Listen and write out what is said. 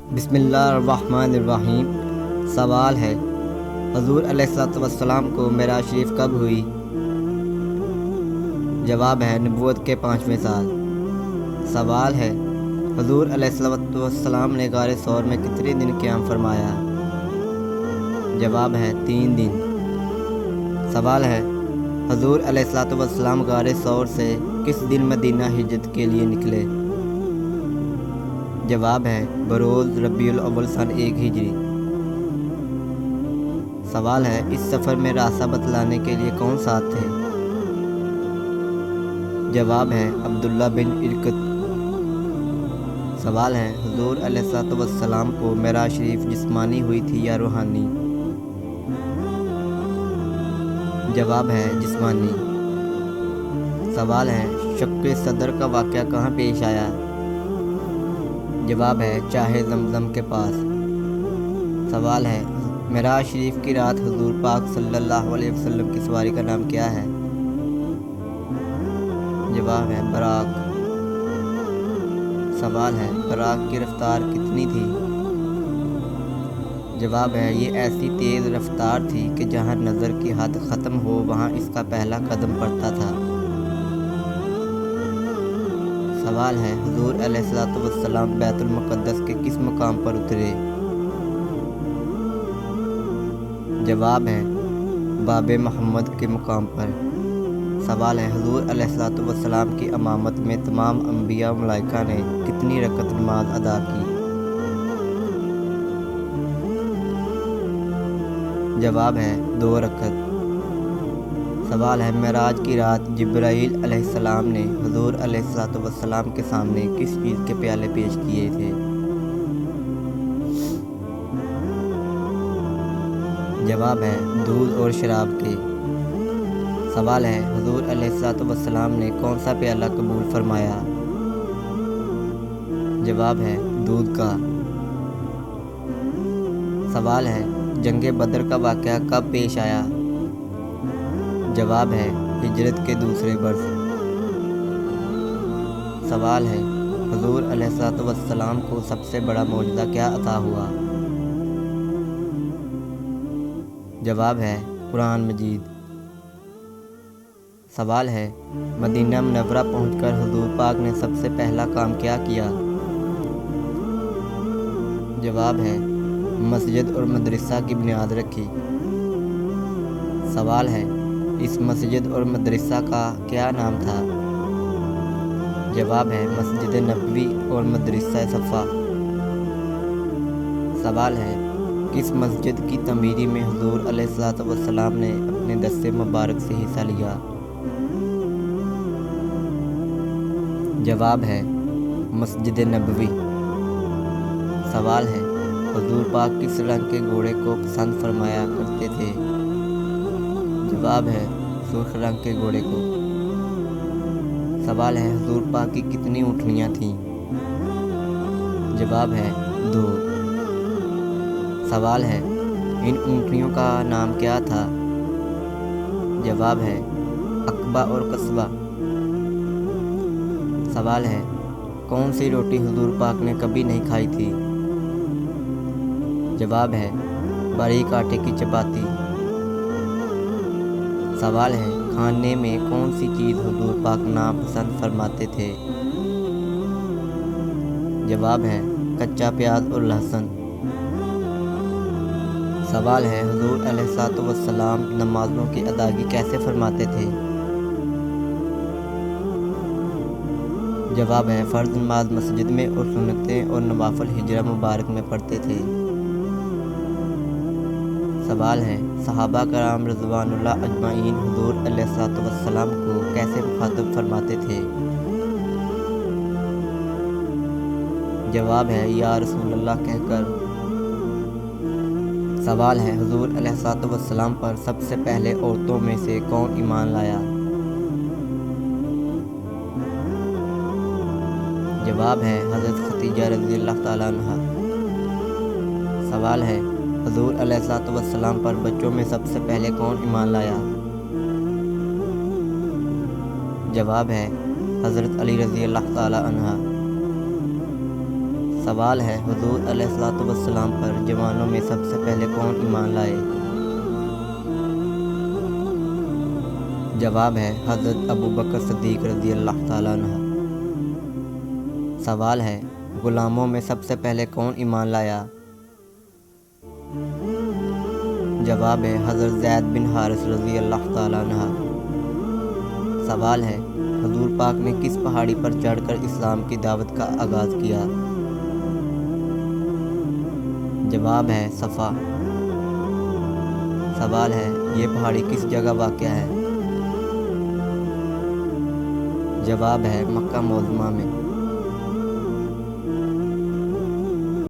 بسم اللہ الرحمن الرحیم۔ سوال ہے، حضور علیہ السلام کو معراج شریف کب ہوئی؟ جواب ہے نبوت کے 5ویں سال۔ سوال ہے، حضور علیہ السلام نے غار ثور میں کتنے دن قیام فرمایا؟ جواب ہے 3 دن۔ سوال ہے، حضور علیہ السلام غار ثور سے کس دن مدینہ ہجرت کے لیے نکلے؟ جواب ہے بروز ربیع الاول سن 1 ہجری۔ سوال ہے، اس سفر میں راستہ بتلانے کے لیے کون ساتھ تھے؟ جواب ہے عبداللہ بن ارکت۔ سوال ہے، حضور علیہ السلام کو معراج شریف جسمانی ہوئی تھی یا روحانی؟ جواب ہے جسمانی۔ سوال ہے، شق صدر کا واقعہ کہاں پیش آیا؟ جواب ہے چاہے زمزم کے پاس۔ سوال ہے، معراج شریف کی رات حضور پاک صلی اللہ علیہ وسلم کی سواری کا نام کیا ہے؟ جواب ہے براق۔ سوال ہے، براق کی رفتار کتنی تھی؟ جواب ہے یہ ایسی تیز رفتار تھی کہ جہاں نظر کی حد ختم ہو وہاں اس کا پہلا قدم پڑتا تھا۔ سوال ہے، حضور علیہ السلام بیت المقدس کے کس مقام پر اترے؟ جواب ہے باب محمد کے مقام پر۔ سوال ہے، حضور علیہ السلام کی امامت میں تمام انبیاء و ملائکہ نے کتنی رکعت نماز ادا کی؟ جواب ہے 2 رکعت۔ سوال ہے، معراج کی رات جبرائیل علیہ السلام نے حضور علیہ السلام کے سامنے کس چیز کے پیالے پیش کیے تھے؟ جواب ہے دودھ اور شراب کے۔ سوال ہے، حضور علیہ السلام نے کون سا پیالہ قبول فرمایا؟ جواب ہے دودھ کا۔ سوال ہے، جنگ بدر کا واقعہ کب پیش آیا؟ جواب ہے ہجرت کے دوسرے برس۔ سوال ہے، حضور علیہ السلام کو سب سے بڑا معجزہ کیا عطا ہوا؟ جواب ہے قرآن مجید۔ سوال ہے، مدینہ منورہ پہنچ کر حضور پاک نے سب سے پہلا کام کیا کیا؟ جواب ہے مسجد اور مدرسہ کی بنیاد رکھی۔ سوال ہے، اس مسجد اور مدرسہ کا کیا نام تھا؟ جواب ہے مسجد نبوی اور مدرسہ صفا۔ سوال ہے، کس مسجد کی تعمیری میں حضور علیہ السلام نے اپنے دست مبارک سے حصہ لیا؟ جواب ہے مسجد نبوی۔ سوال ہے، حضور پاک کس رنگ کے گھوڑے کو پسند فرمایا کرتے تھے؟ جواب ہے سرخ رنگ کے گھوڑے کو۔ سوال ہے، حضور پاک کی کتنی اونٹنیاں تھیں؟ جواب ہے 2۔ سوال ہے، ان اونٹنیوں کا نام کیا تھا؟ جواب ہے عقبہ اور قصبہ۔ سوال ہے، کون سی روٹی حضور پاک نے کبھی نہیں کھائی تھی؟ جواب ہے باریک آٹے کی چپاتی۔ سوال ہے، کھانے میں کون سی چیز حضور پاک ناپسند فرماتے تھے؟ جواب ہے کچا پیاز اور لہسن۔ سوال ہے، حضور علیہ السلام نمازوں کی ادائیگی کیسے فرماتے تھے؟ جواب ہے فرض نماز مسجد میں اور سنتیں اور نوافل حجرہ مبارک میں پڑھتے تھے۔ سوال ہے، صحابہ کرام رضوان اللہ اجمعین حضور علیہ السلام کو کیسے مخاطب فرماتے تھے؟ جواب ہے یا رسول اللہ کہہ کر۔ سوال ہے، حضور علیہ السلام پر سب سے پہلے عورتوں میں سے کون ایمان لایا؟ جواب ہے حضرت خدیجہ رضی اللہ تعالیٰ عنہا۔ سوال ہے، حضور علیہ السلام پر بچوں میں سب سے پہلے کون ایمان لایا؟ جواب ہے حضرت علی رضی اللہ تعالیٰ عنہ۔ سوال ہے حضور علیہ الصلوۃ والسلام پر جوانوں میں سب سے پہلے کون ایمان لائے؟ جواب ہے حضرت ابوبکر صدیق رضی اللہ تعالیٰ عنہ۔ سوال ہے غلاموں میں سب سے پہلے کون ایمان لایا؟ جواب ہے حضرت زید بن حارث رضی اللہ تعالیٰ عنہ۔ سوال ہے حضور پاک نے کس پہاڑی پر چڑھ کر اسلام کی دعوت کا آغاز کیا؟ جواب ہے صفا۔ سوال ہے یہ پہاڑی کس جگہ واقع ہے؟ جواب ہے مکہ معظمہ میں۔